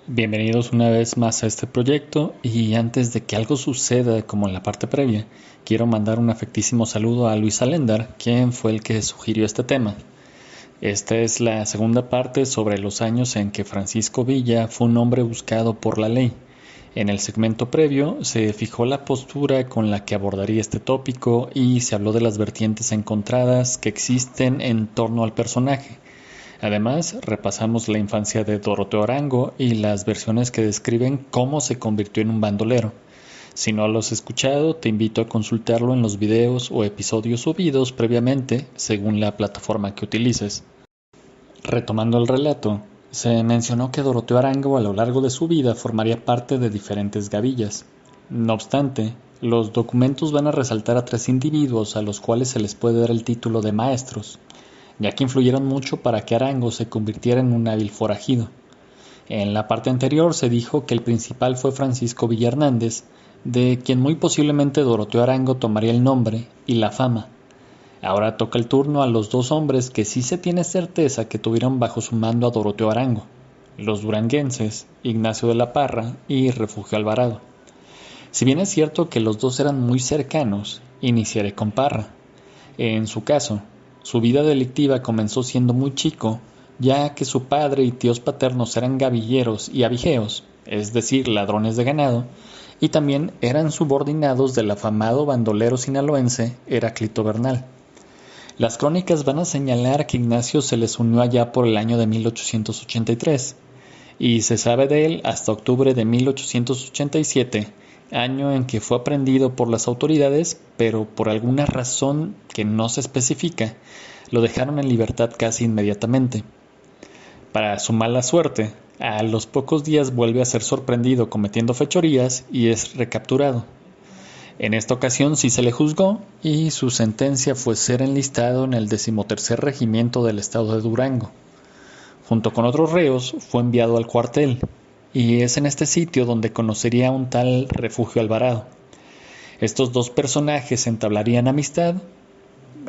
Bienvenidos una vez más a este proyecto y antes de que algo suceda como en la parte previa, quiero mandar un afectísimo saludo a Luis Alendar, quien fue el que sugirió este tema. Esta es la segunda parte sobre los años en que Francisco Villa fue un hombre buscado por la ley. En el segmento previo se fijó la postura con la que abordaría este tópico y se habló de las vertientes encontradas que existen en torno al personaje. Además, repasamos la infancia de Doroteo Arango y las versiones que describen cómo se convirtió en un bandolero. Si no lo has escuchado, te invito a consultarlo en los videos o episodios subidos previamente, según la plataforma que utilices. Retomando el relato, se mencionó que Doroteo Arango a lo largo de su vida formaría parte de diferentes gavillas. No obstante, los documentos van a resaltar a 3 individuos a los cuales se les puede dar el título de maestros, ya que influyeron mucho para que Arango se convirtiera en un hábil forajido. En la parte anterior se dijo que el principal fue Francisco Villa Hernández, de quien muy posiblemente Doroteo Arango tomaría el nombre y la fama. Ahora toca el turno a los 2 hombres que sí se tiene certeza que tuvieron bajo su mando a Doroteo Arango, los duranguenses, Ignacio de la Parra y Refugio Alvarado. Si bien es cierto que los dos eran muy cercanos, iniciaré con Parra. En su caso, su vida delictiva comenzó siendo muy chico, ya que su padre y tíos paternos eran gavilleros y avijeos, es decir, ladrones de ganado, y también eran subordinados del afamado bandolero sinaloense Heraclito Bernal. Las crónicas van a señalar que Ignacio se les unió allá por el año de 1883, y se sabe de él hasta octubre de 1887, año en que fue aprehendido por las autoridades, pero por alguna razón que no se especifica, lo dejaron en libertad casi inmediatamente. Para su mala suerte, a los pocos días vuelve a ser sorprendido cometiendo fechorías y es recapturado. En esta ocasión sí se le juzgó y su sentencia fue ser enlistado en el 13º Regimiento del estado de Durango. Junto con otros reos fue enviado al cuartel, y es en este sitio donde conocería a un tal Refugio Alvarado. Estos 2 personajes entablarían amistad,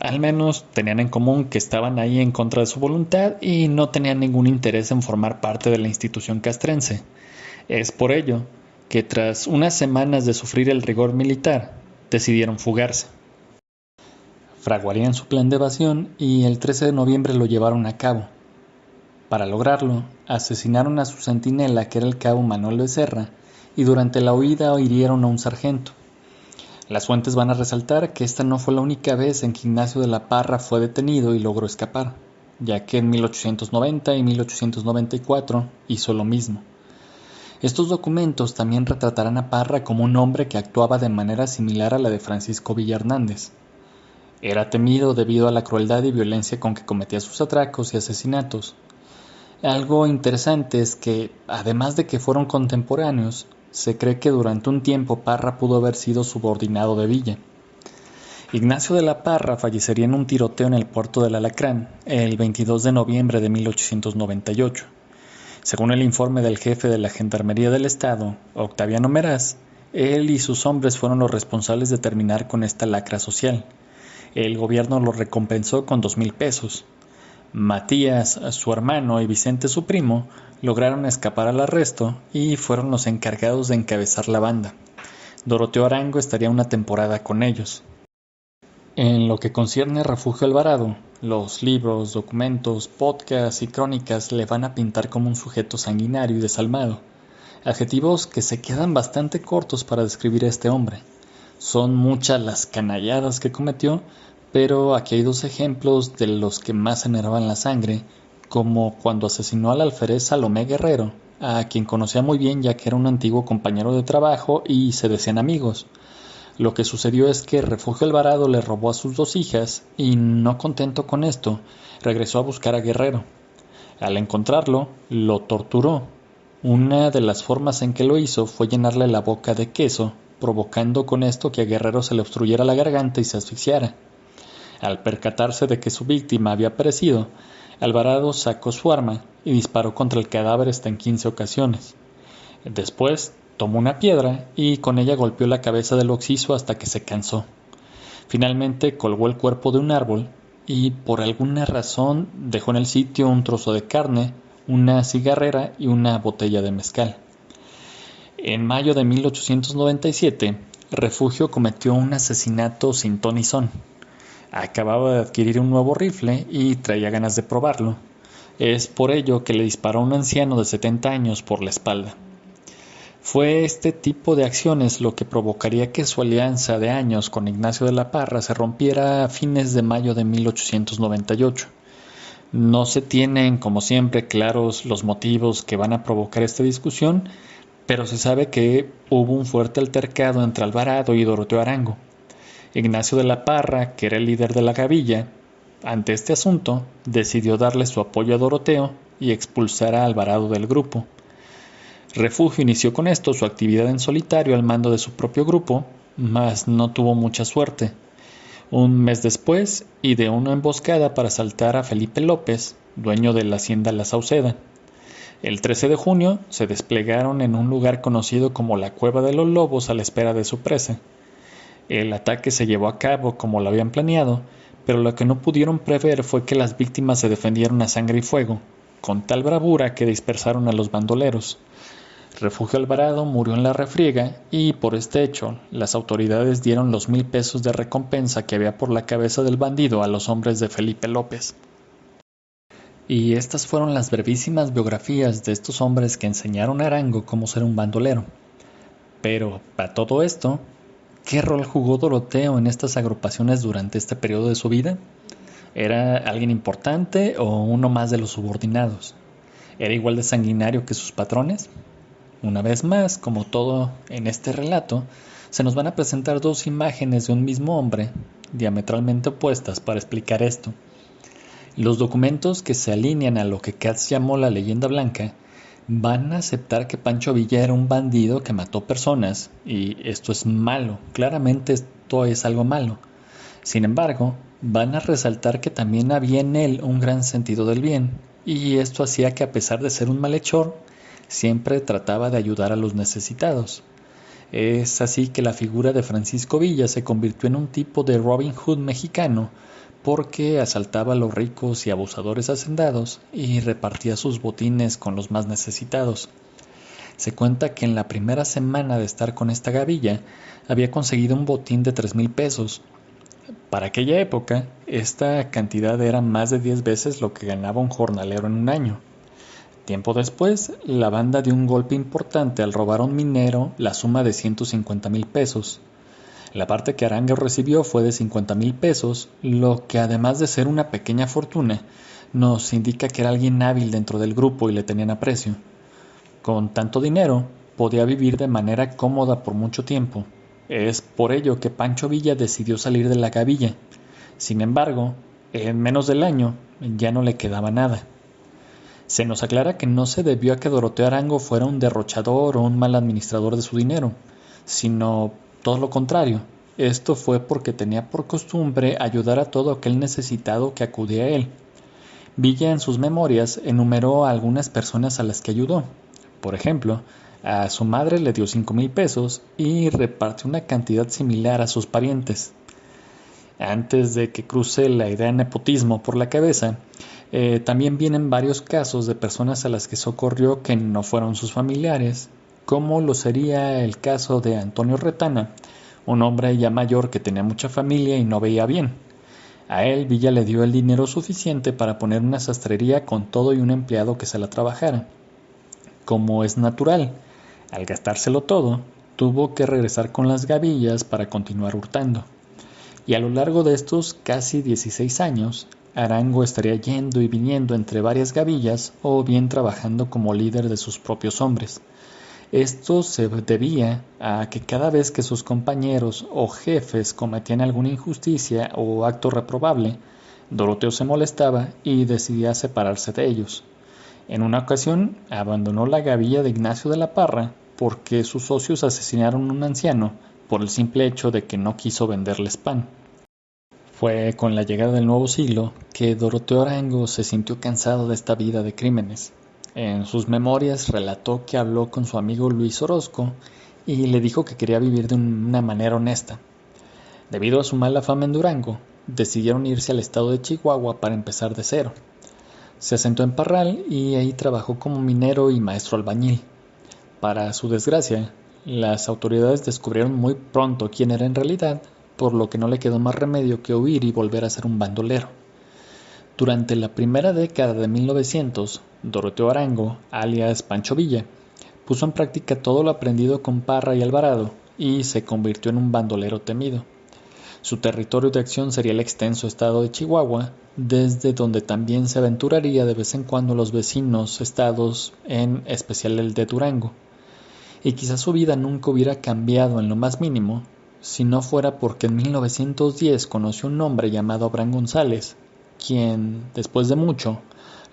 al menos tenían en común que estaban ahí en contra de su voluntad y no tenían ningún interés en formar parte de la institución castrense. Es por ello que tras unas semanas de sufrir el rigor militar, decidieron fugarse. Fraguarían su plan de evasión y el 13 de noviembre lo llevaron a cabo. Para lograrlo, asesinaron a su centinela, que era el cabo Manuel Becerra, y durante la huida hirieron a un sargento. Las fuentes van a resaltar que esta no fue la única vez en que Ignacio de la Parra fue detenido y logró escapar, ya que en 1890 y 1894 hizo lo mismo. Estos documentos también retratarán a Parra como un hombre que actuaba de manera similar a la de Francisco Villa Hernández. Era temido debido a la crueldad y violencia con que cometía sus atracos y asesinatos. Algo interesante es que, además de que fueron contemporáneos, se cree que durante un tiempo Parra pudo haber sido subordinado de Villa. Ignacio de la Parra fallecería en un tiroteo en el puerto del Alacrán el 22 de noviembre de 1898. Según el informe del jefe de la Gendarmería del Estado, Octaviano Meraz, él y sus hombres fueron los responsables de terminar con esta lacra social. El gobierno lo recompensó con 2,000 pesos. Matías, su hermano, y Vicente, su primo, lograron escapar al arresto y fueron los encargados de encabezar la banda. Doroteo Arango estaría una temporada con ellos. En lo que concierne a Refugio Alvarado, los libros, documentos, podcasts y crónicas le van a pintar como un sujeto sanguinario y desalmado, adjetivos que se quedan bastante cortos para describir a este hombre. Son muchas las canalladas que cometió, pero aquí hay 2 ejemplos de los que más enervan la sangre, como cuando asesinó al alférez Salomé Guerrero, a quien conocía muy bien ya que era un antiguo compañero de trabajo y se decían amigos. Lo que sucedió es que Refugio Alvarado le robó a sus 2 hijas y, no contento con esto, regresó a buscar a Guerrero. Al encontrarlo, lo torturó. Una de las formas en que lo hizo fue llenarle la boca de queso, provocando con esto que a Guerrero se le obstruyera la garganta y se asfixiara. Al percatarse de que su víctima había perecido, Alvarado sacó su arma y disparó contra el cadáver hasta en 15 ocasiones. Después, tomó una piedra y con ella golpeó la cabeza del occiso hasta que se cansó. Finalmente colgó el cuerpo de un árbol y por alguna razón dejó en el sitio un trozo de carne, una cigarrera y una botella de mezcal. En mayo de 1897, Refugio cometió un asesinato sin ton ni son. Acababa de adquirir un nuevo rifle y traía ganas de probarlo. Es por ello que le disparó a un anciano de 70 años por la espalda. Fue este tipo de acciones lo que provocaría que su alianza de años con Ignacio de la Parra se rompiera a fines de mayo de 1898. No se tienen, como siempre, claros los motivos que van a provocar esta discusión, pero se sabe que hubo un fuerte altercado entre Alvarado y Doroteo Arango. Ignacio de la Parra, que era el líder de la gavilla, ante este asunto, decidió darle su apoyo a Doroteo y expulsar a Alvarado del grupo. Refugio inició con esto su actividad en solitario al mando de su propio grupo, mas no tuvo mucha suerte. Un mes después, ideó una emboscada para asaltar a Felipe López, dueño de la hacienda La Sauceda. El 13 de junio se desplegaron en un lugar conocido como la Cueva de los Lobos a la espera de su presa. El ataque se llevó a cabo como lo habían planeado, pero lo que no pudieron prever fue que las víctimas se defendieron a sangre y fuego, con tal bravura que dispersaron a los bandoleros. Refugio Alvarado murió en la refriega y, por este hecho, las autoridades dieron los 1,000 pesos de recompensa que había por la cabeza del bandido a los hombres de Felipe López. Y estas fueron las brevísimas biografías de estos hombres que enseñaron a Arango cómo ser un bandolero. Pero, para todo esto, ¿qué rol jugó Doroteo en estas agrupaciones durante este periodo de su vida? ¿Era alguien importante o uno más de los subordinados? ¿Era igual de sanguinario que sus patrones? Una vez más, como todo en este relato, se nos van a presentar dos imágenes de un mismo hombre, diametralmente opuestas para explicar esto. Los documentos que se alinean a lo que Katz llamó la leyenda blanca van a aceptar que Pancho Villa era un bandido que mató personas, y esto es malo, claramente esto es algo malo. Sin embargo, van a resaltar que también había en él un gran sentido del bien, y esto hacía que a pesar de ser un malhechor, siempre trataba de ayudar a los necesitados. Es así que la figura de Francisco Villa se convirtió en un tipo de Robin Hood mexicano, porque asaltaba a los ricos y abusadores hacendados y repartía sus botines con los más necesitados. Se cuenta que en la primera semana de estar con esta gavilla había conseguido un botín de 3,000 pesos. Para aquella época, esta cantidad era más de 10 veces lo que ganaba un jornalero en un año. Tiempo después, la banda dio un golpe importante al robar a un minero la suma de 150,000 pesos. La parte que Arango recibió fue de 50,000 pesos, lo que además de ser una pequeña fortuna, nos indica que era alguien hábil dentro del grupo y le tenían aprecio. Con tanto dinero, podía vivir de manera cómoda por mucho tiempo. Es por ello que Pancho Villa decidió salir de la gavilla. Sin embargo, en menos del año ya no le quedaba nada. Se nos aclara que no se debió a que Doroteo Arango fuera un derrochador o un mal administrador de su dinero, sino todo lo contrario. Esto fue porque tenía por costumbre ayudar a todo aquel necesitado que acudía a él. Villa en sus memorias enumeró a algunas personas a las que ayudó. Por ejemplo, a su madre le dio 5,000 pesos y repartió una cantidad similar a sus parientes. Antes de que cruce la idea de nepotismo por la cabeza, también vienen varios casos de personas a las que socorrió que no fueron sus familiares, como lo sería el caso de Antonio Retana, un hombre ya mayor que tenía mucha familia y no veía bien. A él Villa le dio el dinero suficiente para poner una sastrería con todo y un empleado que se la trabajara. Como es natural, al gastárselo todo, tuvo que regresar con las gavillas para continuar hurtando. Y a lo largo de estos casi 16 años, Arango estaría yendo y viniendo entre varias gavillas o bien trabajando como líder de sus propios hombres. Esto se debía a que cada vez que sus compañeros o jefes cometían alguna injusticia o acto reprobable, Doroteo se molestaba y decidía separarse de ellos. En una ocasión abandonó la gavilla de Ignacio de la Parra porque sus socios asesinaron a un anciano por el simple hecho de que no quiso venderles pan. Fue con la llegada del nuevo siglo que Doroteo Arango se sintió cansado de esta vida de crímenes. En sus memorias relató que habló con su amigo Luis Orozco y le dijo que quería vivir de una manera honesta. Debido a su mala fama en Durango, decidieron irse al estado de Chihuahua para empezar de cero. Se asentó en Parral y ahí trabajó como minero y maestro albañil. Para su desgracia, las autoridades descubrieron muy pronto quién era en realidad, por lo que no le quedó más remedio que huir y volver a ser un bandolero. Durante la primera década de 1900, Doroteo Arango, alias Pancho Villa, puso en práctica todo lo aprendido con Parra y Alvarado y se convirtió en un bandolero temido. Su territorio de acción sería el extenso estado de Chihuahua, desde donde también se aventuraría de vez en cuando los vecinos estados, en especial el de Durango. Y quizás su vida nunca hubiera cambiado en lo más mínimo, si no fuera porque en 1910 conoció un hombre llamado Abraham González, quien, después de mucho,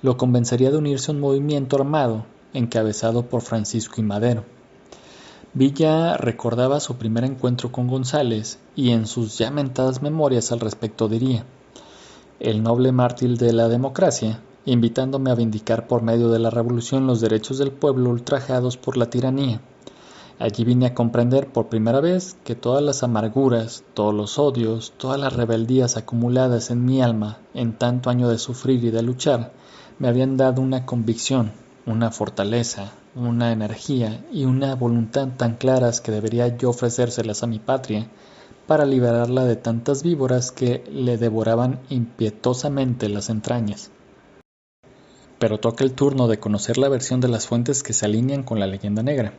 lo convencería de unirse a un movimiento armado encabezado por Francisco I. Madero. Villa recordaba su primer encuentro con González y en sus ya mentadas memorias al respecto diría: "El noble mártir de la democracia, invitándome a vindicar por medio de la revolución los derechos del pueblo ultrajados por la tiranía. Allí vine a comprender por primera vez que todas las amarguras, todos los odios, todas las rebeldías acumuladas en mi alma en tanto año de sufrir y de luchar, me habían dado una convicción, una fortaleza, una energía y una voluntad tan claras que debería yo ofrecérselas a mi patria para liberarla de tantas víboras que le devoraban impietosamente las entrañas". Pero toca el turno de conocer la versión de las fuentes que se alinean con la leyenda negra.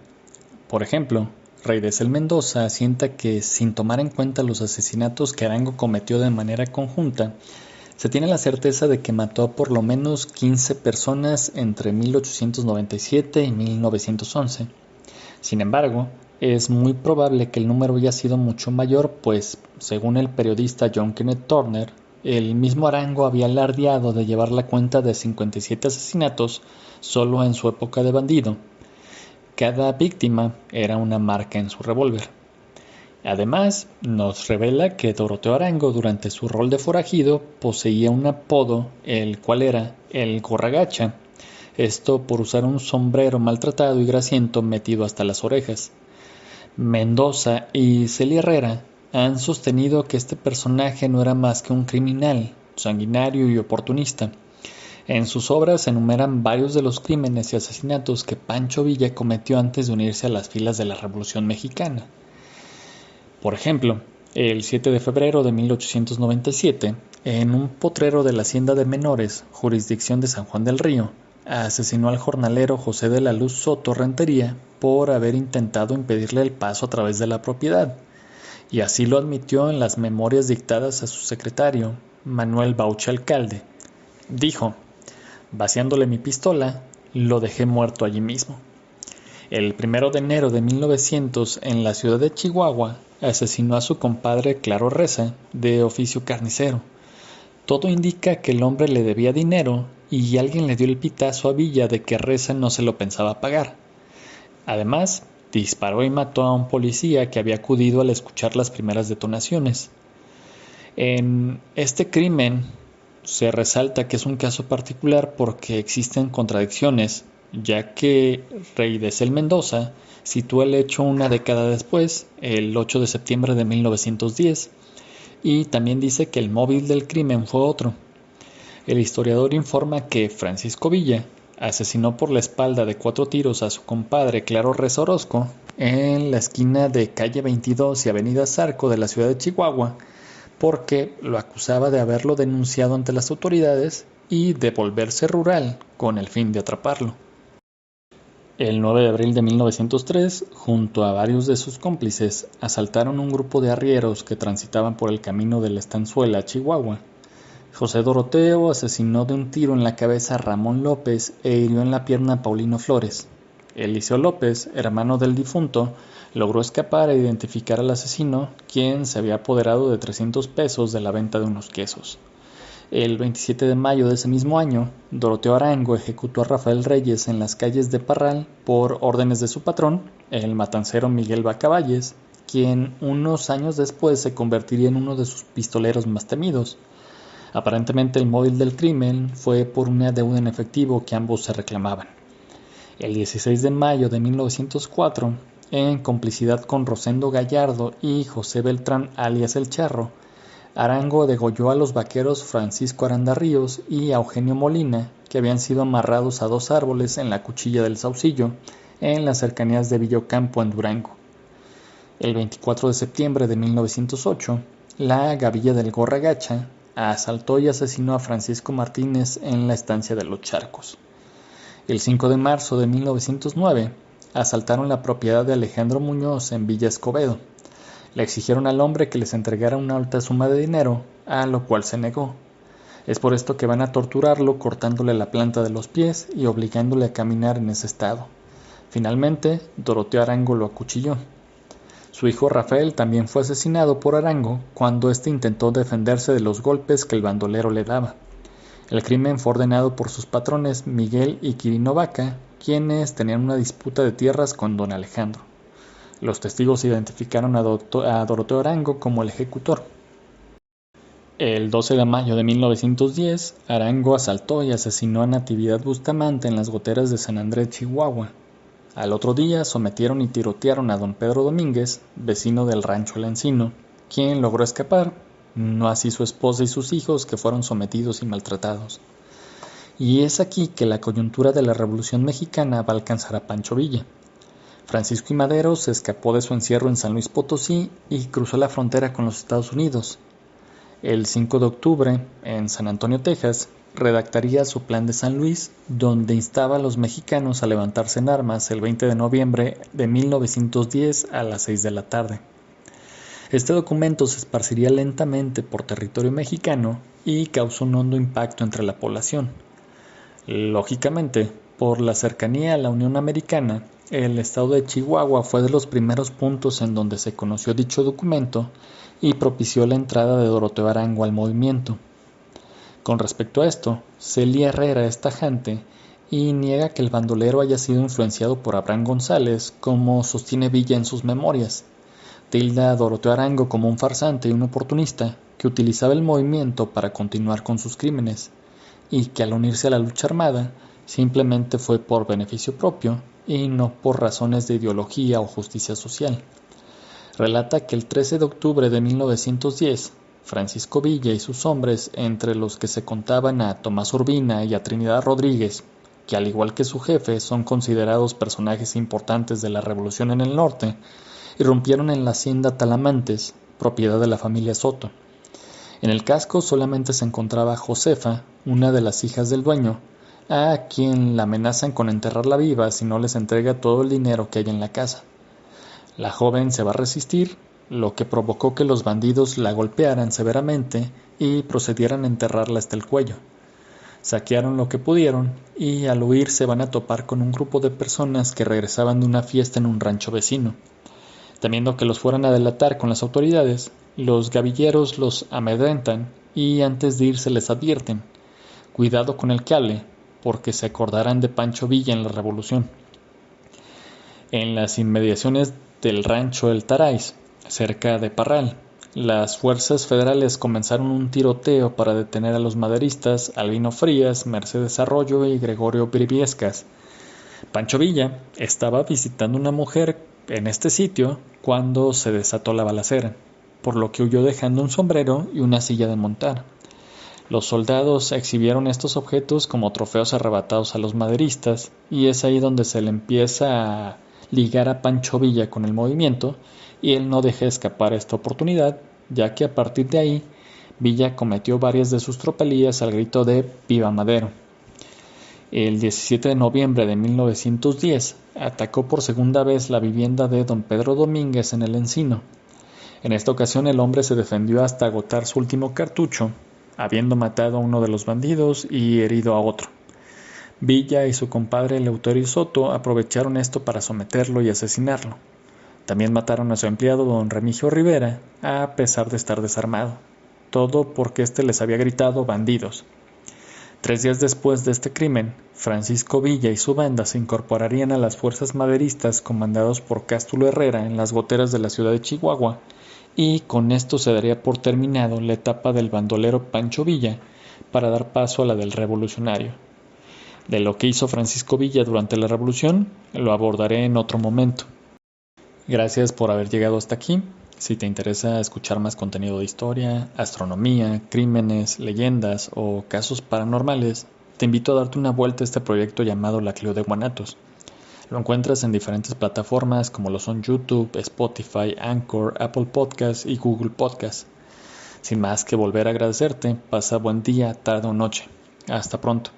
Por ejemplo, Rey de Cel Mendoza asienta que, sin tomar en cuenta los asesinatos que Arango cometió de manera conjunta, se tiene la certeza de que mató a por lo menos 15 personas entre 1897 y 1911. Sin embargo, es muy probable que el número haya sido mucho mayor, pues, según el periodista John Kenneth Turner, el mismo Arango había alardeado de llevar la cuenta de 57 asesinatos solo en su época de bandido. Cada víctima era una marca en su revólver. Además, nos revela que Doroteo Arango, durante su rol de forajido, poseía un apodo, el cual era el Gorragacha, esto por usar un sombrero maltratado y grasiento metido hasta las orejas. Mendoza y Celia Herrera han sostenido que este personaje no era más que un criminal, sanguinario y oportunista. En sus obras enumeran varios de los crímenes y asesinatos que Pancho Villa cometió antes de unirse a las filas de la Revolución Mexicana. Por ejemplo, el 7 de febrero de 1897, en un potrero de la Hacienda de Menores, jurisdicción de San Juan del Río, asesinó al jornalero José de la Luz Soto Rentería por haber intentado impedirle el paso a través de la propiedad, y así lo admitió en las memorias dictadas a su secretario, Manuel Bauche Alcalde. Dijo: "Vaciándole mi pistola, lo dejé muerto allí mismo". El 1 de enero de 1900, en la ciudad de Chihuahua, asesinó a su compadre Claro Reza, de oficio carnicero. Todo indica que el hombre le debía dinero y alguien le dio el pitazo a Villa de que Reza no se lo pensaba pagar. Además, disparó y mató a un policía que había acudido al escuchar las primeras detonaciones. En este crimen se resalta que es un caso particular porque existen contradicciones, ya que Rey de Cel Mendoza sitúa el hecho una década después, el 8 de septiembre de 1910, y también dice que el móvil del crimen fue otro. El historiador informa que Francisco Villa asesinó por la espalda de 4 tiros a su compadre Claro Reza Orozco en la esquina de calle 22 y avenida Zarco de la ciudad de Chihuahua, porque lo acusaba de haberlo denunciado ante las autoridades y de volverse rural con el fin de atraparlo. El 9 de abril de 1903, junto a varios de sus cómplices, asaltaron un grupo de arrieros que transitaban por el camino de la Estanzuela a Chihuahua. José Doroteo asesinó de un tiro en la cabeza a Ramón López e hirió en la pierna a Paulino Flores. Eliseo López, hermano del difunto, logró escapar e identificar al asesino, quien se había apoderado de 300 pesos de la venta de unos quesos. El 27 de mayo de ese mismo año, Doroteo Arango ejecutó a Rafael Reyes en las calles de Parral por órdenes de su patrón, el matancero Miguel Bacavalles, quien unos años después se convertiría en uno de sus pistoleros más temidos. Aparentemente el móvil del crimen fue por una deuda en efectivo que ambos se reclamaban. El 16 de mayo de 1904, en complicidad con Rosendo Gallardo y José Beltrán alias El Charro, Arango degolló a los vaqueros Francisco Aranda Ríos y a Eugenio Molina, que habían sido amarrados a 2 árboles en la Cuchilla del Saucillo, en las cercanías de Villocampo, en Durango. El 24 de septiembre de 1908, la gavilla del Gorra Gacha asaltó y asesinó a Francisco Martínez en la estancia de Los Charcos. El 5 de marzo de 1909, asaltaron la propiedad de Alejandro Muñoz en Villa Escobedo. Le exigieron al hombre que les entregara una alta suma de dinero, a lo cual se negó. Es por esto que van a torturarlo cortándole la planta de los pies y obligándole a caminar en ese estado. Finalmente, Doroteo Arango lo acuchilló. Su hijo Rafael también fue asesinado por Arango cuando éste intentó defenderse de los golpes que el bandolero le daba. El crimen fue ordenado por sus patrones Miguel y Quirino Vaca, quienes tenían una disputa de tierras con don Alejandro. Los testigos identificaron a Doroteo Arango como el ejecutor. El 12 de mayo de 1910, Arango asaltó y asesinó a Natividad Bustamante en las goteras de San Andrés, Chihuahua. Al otro día sometieron y tirotearon a don Pedro Domínguez, vecino del rancho El Encino, quien logró escapar, no así su esposa y sus hijos, que fueron sometidos y maltratados. Y es aquí que la coyuntura de la Revolución Mexicana va a alcanzar a Pancho Villa. Francisco I. Madero se escapó de su encierro en San Luis Potosí y cruzó la frontera con los Estados Unidos. El 5 de octubre, en San Antonio, Texas, redactaría su Plan de San Luis, donde instaba a los mexicanos a levantarse en armas el 20 de noviembre de 1910 a las 6 de la tarde. Este documento se esparciría lentamente por territorio mexicano y causó un hondo impacto entre la población. Lógicamente, por la cercanía a la Unión Americana, el estado de Chihuahua fue de los primeros puntos en donde se conoció dicho documento y propició la entrada de Doroteo Arango al movimiento. Con respecto a esto, Celia Herrera es tajante y niega que el bandolero haya sido influenciado por Abraham González, como sostiene Villa en sus memorias. Tilda a Doroteo Arango como un farsante y un oportunista que utilizaba el movimiento para continuar con sus crímenes, y que al unirse a la lucha armada simplemente fue por beneficio propio y no por razones de ideología o justicia social. Relata que el 13 de octubre de 1910, Francisco Villa y sus hombres, entre los que se contaban a Tomás Urbina y a Trinidad Rodríguez, que al igual que su jefe son considerados personajes importantes de la revolución en el norte, irrumpieron en la hacienda Talamantes, propiedad de la familia Soto. En el casco solamente se encontraba Josefa, una de las hijas del dueño, a quien la amenazan con enterrarla viva si no les entrega todo el dinero que hay en la casa. La joven se va a resistir, lo que provocó que los bandidos la golpearan severamente y procedieran a enterrarla hasta el cuello. Saquearon lo que pudieron y al huir se van a topar con un grupo de personas que regresaban de una fiesta en un rancho vecino. Temiendo que los fueran a delatar con las autoridades, los gavilleros los amedrentan y antes de irse les advierten: cuidado con el que hable, porque se acordarán de Pancho Villa en la Revolución. En las inmediaciones del rancho El Taráis, cerca de Parral, las fuerzas federales comenzaron un tiroteo para detener a los maderistas Albino Frías, Mercedes Arroyo y Gregorio Briviescas. Pancho Villa estaba visitando una mujer en este sitio cuando se desató la balacera, por lo que huyó dejando un sombrero y una silla de montar. Los soldados exhibieron estos objetos como trofeos arrebatados a los maderistas, y es ahí donde se le empieza a ligar a Pancho Villa con el movimiento, y él no deja escapar esta oportunidad, ya que a partir de ahí Villa cometió varias de sus tropelías al grito de «Viva Madero». El 17 de noviembre de 1910 atacó por segunda vez la vivienda de don Pedro Domínguez en El Encino. En esta ocasión el hombre se defendió hasta agotar su último cartucho, habiendo matado a uno de los bandidos y herido a otro. Villa y su compadre Eleuterio Soto aprovecharon esto para someterlo y asesinarlo. También mataron a su empleado don Remigio Rivera, a pesar de estar desarmado. Todo porque éste les había gritado «bandidos». 3 días después de este crimen, Francisco Villa y su banda se incorporarían a las fuerzas maderistas comandados por Cástulo Herrera en las goteras de la ciudad de Chihuahua, y con esto se daría por terminado la etapa del bandolero Pancho Villa para dar paso a la del revolucionario. De lo que hizo Francisco Villa durante la revolución lo abordaré en otro momento. Gracias por haber llegado hasta aquí. Si te interesa escuchar más contenido de historia, astronomía, crímenes, leyendas o casos paranormales, te invito a darte una vuelta a este proyecto llamado La Clio de Guanatos. Lo encuentras en diferentes plataformas como lo son YouTube, Spotify, Anchor, Apple Podcasts y Google Podcasts. Sin más que volver a agradecerte, pasa buen día, tarde o noche. Hasta pronto.